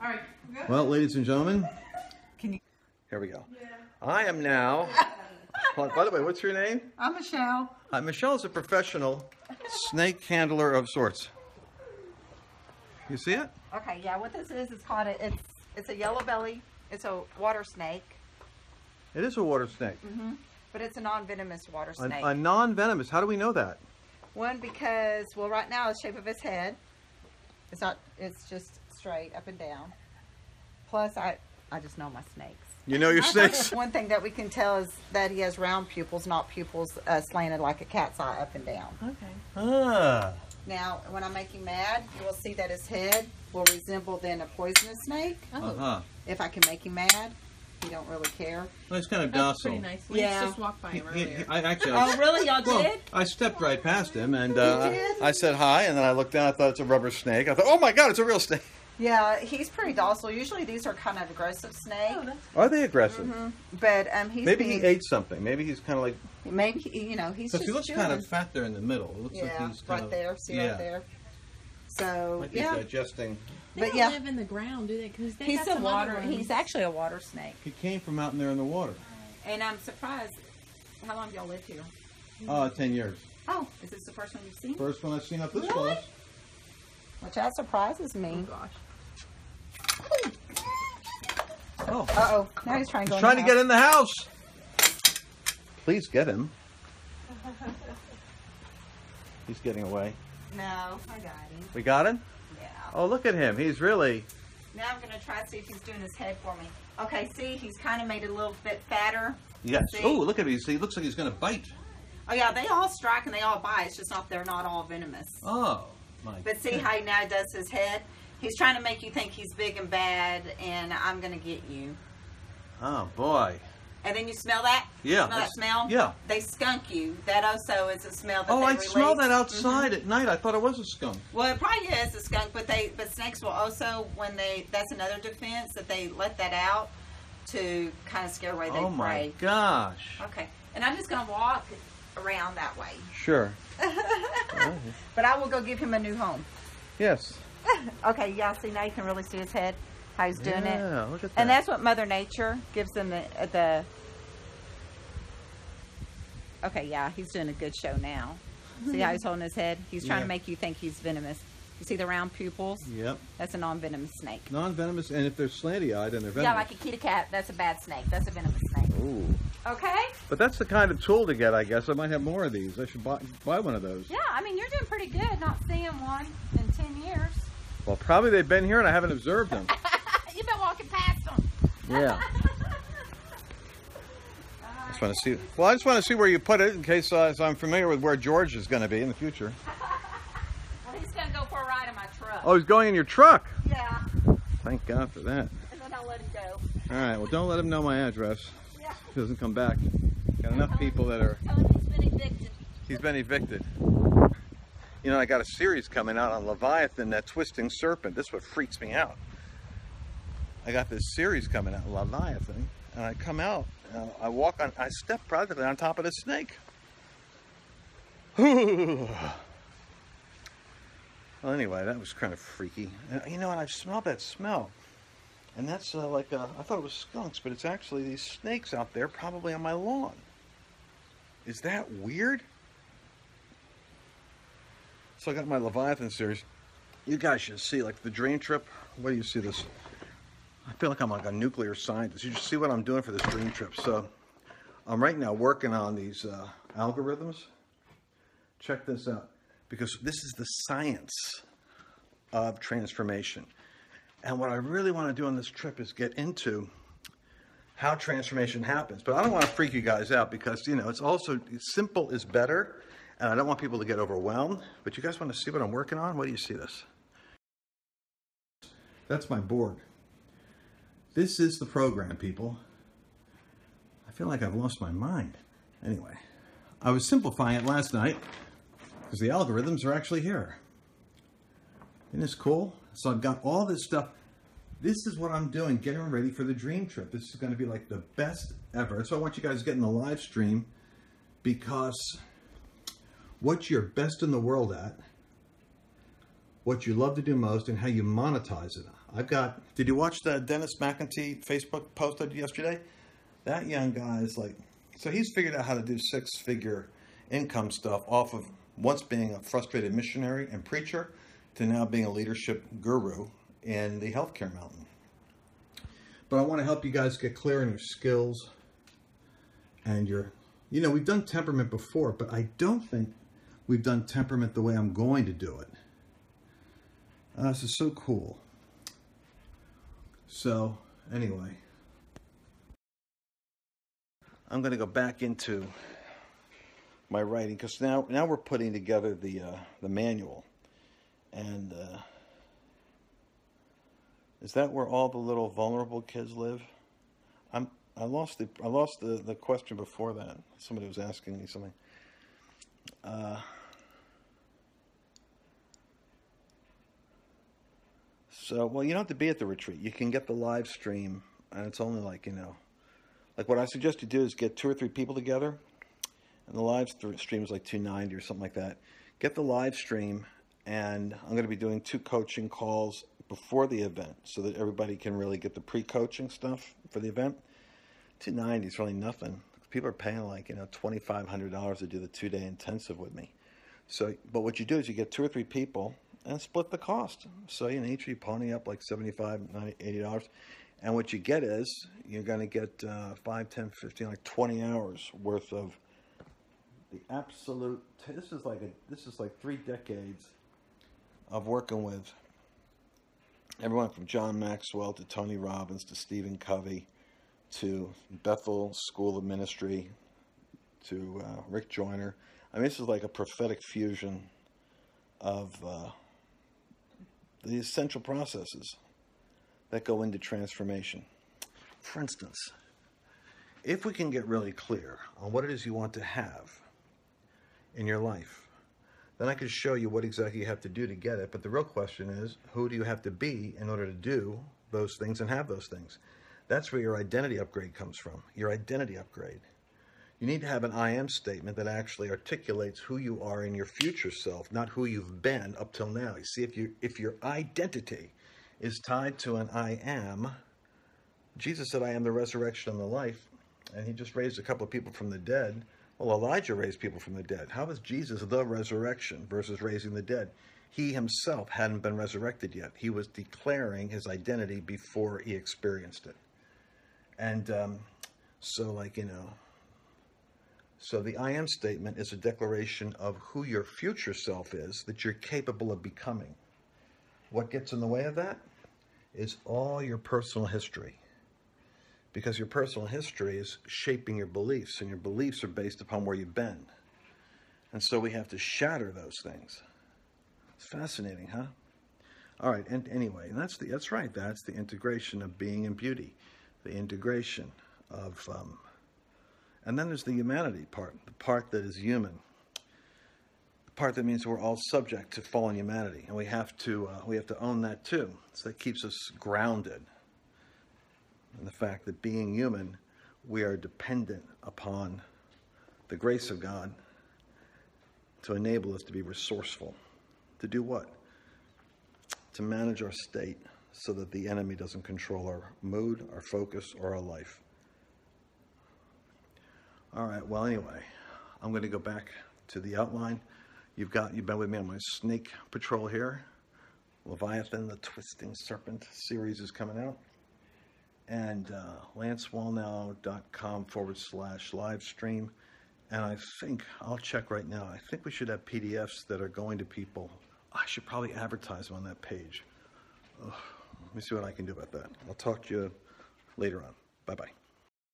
All right. Well, ladies and gentlemen, Can you? here we go. Yeah. I am now. By the way, what's your name? I'm Michelle. Michelle is a professional snake handler of sorts. You see it? Okay, yeah, what this is called it's a yellow belly. It's a water snake. It is a water snake. But it's a non-venomous water snake. A non-venomous. How do we know that? One, because, well, right now the shape of his head, it's just straight up and down. Plus, I just know my snakes. You know your snakes? One thing that we can tell is that he has round pupils, not pupils slanted like a cat's eye up and down. Okay. Ah. Now, when I make him mad, you will see that his head will resemble then a poisonous snake. Oh. If I can make him mad, he don't really care. Well, it's kind of That's docile. pretty nice. We just walked by him earlier. Oh, really? Y'all did? I stepped right past him and did? I said hi, and then I looked down. I thought it's a rubber snake. I thought, oh my God, it's a real snake. Yeah, he's pretty docile. Usually these are kind of aggressive snakes. Oh, Are they aggressive? But he's Maybe he ate something. Maybe he's kind of like. Maybe he's just Because he looks kind of fat there in the middle. It looks like he's kind right of, there. See right there. So Might be digesting. They but don't yeah, live in the ground, do they? Because he's a water. He's actually a water snake. He came from out in there in the water. And I'm surprised. How long have y'all lived here? 10 years. Oh, is this the first one you've seen? First one I've seen up this Really? close. Which that surprises me. Oh gosh. Oh. Uh-oh. Now he's trying to go He's trying to in get in the house. Please get him. He's getting away. No, I got him. We got him? Yeah. Oh, look at him. He's really... Now I'm going to try to see if he's doing his head for me. Okay, see, he's kind of made it a little bit fatter. Yes. See? Oh, look at him. He looks like he's going to bite. Oh, yeah, they all strike and they all bite. It's just they're not all venomous. Oh, my But see how he now does his head? He's trying to make you think he's big and bad, and I'm going to get you. Oh, boy. And then you smell that? Yeah. Smell that smell? Yeah. They skunk you. That also is a smell that Oh, they I release. smell that outside at night. I thought it was a skunk. Well, it probably is a skunk, but snakes will also, that's another defense, that they let that out to kind of scare away their prey. Oh, my gosh. Okay. And I'm just going to walk around that way. Sure. But I will go give him a new home. Yes. Okay, yeah, see, now you can really see his head, how he's doing it. Yeah, look at that. And that's what Mother Nature gives them the... Okay, yeah, he's doing a good show now. See how he's holding his head? He's trying to make you think he's venomous. You see the round pupils? Yep. That's a non-venomous snake. Non-venomous, and if they're slanty-eyed and they're venomous. Yeah, like a kitty cat, that's a bad snake. That's a venomous snake. Ooh. Okay? But that's the kind of tool to get, I guess. I might have more of these. I should buy one of those. Yeah, I mean, you're doing pretty good not seeing one in 10 years. Well, probably they've been here and I haven't observed them. You've been walking past them. Yeah. Just want to see. Well, I just want to see where you put it in case so I'm familiar with where George is going to be in the future. Well, he's going to go for a ride in my truck. Oh, he's going in your truck. Yeah. Thank God for that. And then I'll let him go. All right. Well, don't let him know my address. Yeah. He doesn't come back. Got enough people that are. Tell him he's been evicted. He's been evicted. You know, I got a series coming out on Leviathan, that twisting serpent. This is what freaks me out. I got this series coming out, Leviathan, and I come out, I step practically on top of the snake. Well, anyway, that was kind of freaky. And, you know, and I smelled that smell. And that's I thought it was skunks, but it's actually these snakes out there, probably on my lawn. Is that weird? So I got my Leviathan series. You guys should see, like, the dream trip. Where do you see this? I feel like I'm like a nuclear scientist. You should see what I'm doing for this dream trip. So I'm right now working on these algorithms. Check this out. Because this is the science of transformation. And what I really want to do on this trip is get into how transformation happens. But I don't want to freak you guys out because, you know, it's also simple is better. And I don't want people to get overwhelmed. But you guys want to see what I'm working on? What do you see this? That's my board. This is the program, people. I feel like I've lost my mind. Anyway, I was simplifying it last night because the algorithms are actually here. Isn't this cool? So I've got all this stuff. This is what I'm doing, getting ready for the dream trip. This is going to be like the best ever. So I want you guys to get in the live stream because what you're best in the world at what you love to do most, and how you monetize it. Did you watch the Dennis McEntee Facebook post I did yesterday? That young guy is like, so he's figured out how to do six-figure income stuff off of once being a frustrated missionary and preacher to now being a leadership guru in the healthcare mountain. But I want to help you guys get clear on your skills and your, we've done temperament before, but I don't think we've done temperament the way I'm going to do it. This is so cool. So, anyway, I'm going to go back into my writing because now we're putting together the manual, and is that where all the little vulnerable kids live? I lost the question before that. Somebody was asking me something. So, well, you don't have to be at the retreat. You can get the live stream, and it's only like, like what I suggest you do is get 2 or 3 people together, and the live stream is like $290 or something like that. Get the live stream, and I'm going to be doing 2 coaching calls before the event so that everybody can really get the pre-coaching stuff for the event. $290 is really nothing. People are paying like, $2,500 to do the 2-day intensive with me. So, but what you do is you get 2 or 3 people and split the cost. So, each of you pony up like $75, $90, $80. And what you get is you're going to get 5, 10, 15, like 20 hours worth of the absolute. This is like 3 decades of working with everyone from John Maxwell to Tony Robbins to Stephen Covey to Bethel School of Ministry to Rick Joyner. I mean, this is like a prophetic fusion of the essential processes that go into transformation. For instance, if we can get really clear on what it is you want to have in your life, then I can show you what exactly you have to do to get it. But the real question is, who do you have to be in order to do those things and have those things? That's where your identity upgrade comes from, your identity upgrade. You need to have an I am statement that actually articulates who you are in your future self, not who you've been up till now. You see, if your identity is tied to an I am, Jesus said, I am the resurrection and the life, and he just raised a couple of people from the dead. Well, Elijah raised people from the dead. How is Jesus the resurrection versus raising the dead? He himself hadn't been resurrected yet. He was declaring his identity before he experienced it. And so the I am statement is a declaration of who your future self is that you're capable of becoming. What gets in the way of that is all your personal history. Because your personal history is shaping your beliefs, and your beliefs are based upon where you've been. And so we have to shatter those things. It's fascinating, huh? All right, and anyway, that's right. That's the integration of being and beauty. The integration of, and then there's the humanity part, the part that is human, the part that means we're all subject to fallen humanity, and we have to own that too. So that keeps us grounded in the fact that being human, we are dependent upon the grace of God to enable us to be resourceful. To do what? To manage our state so that the enemy doesn't control our mood, our focus, or our life. All right, well, anyway, I'm going to go back to the outline. You've been with me on my snake patrol here. Leviathan, the Twisting Serpent series is coming out. And lancewallnow.com/live stream. And I think, I'll check right now, I think we should have PDFs that are going to people. I should probably advertise them on that page. Let me see what I can do about that. I'll talk to you later on. Bye-bye.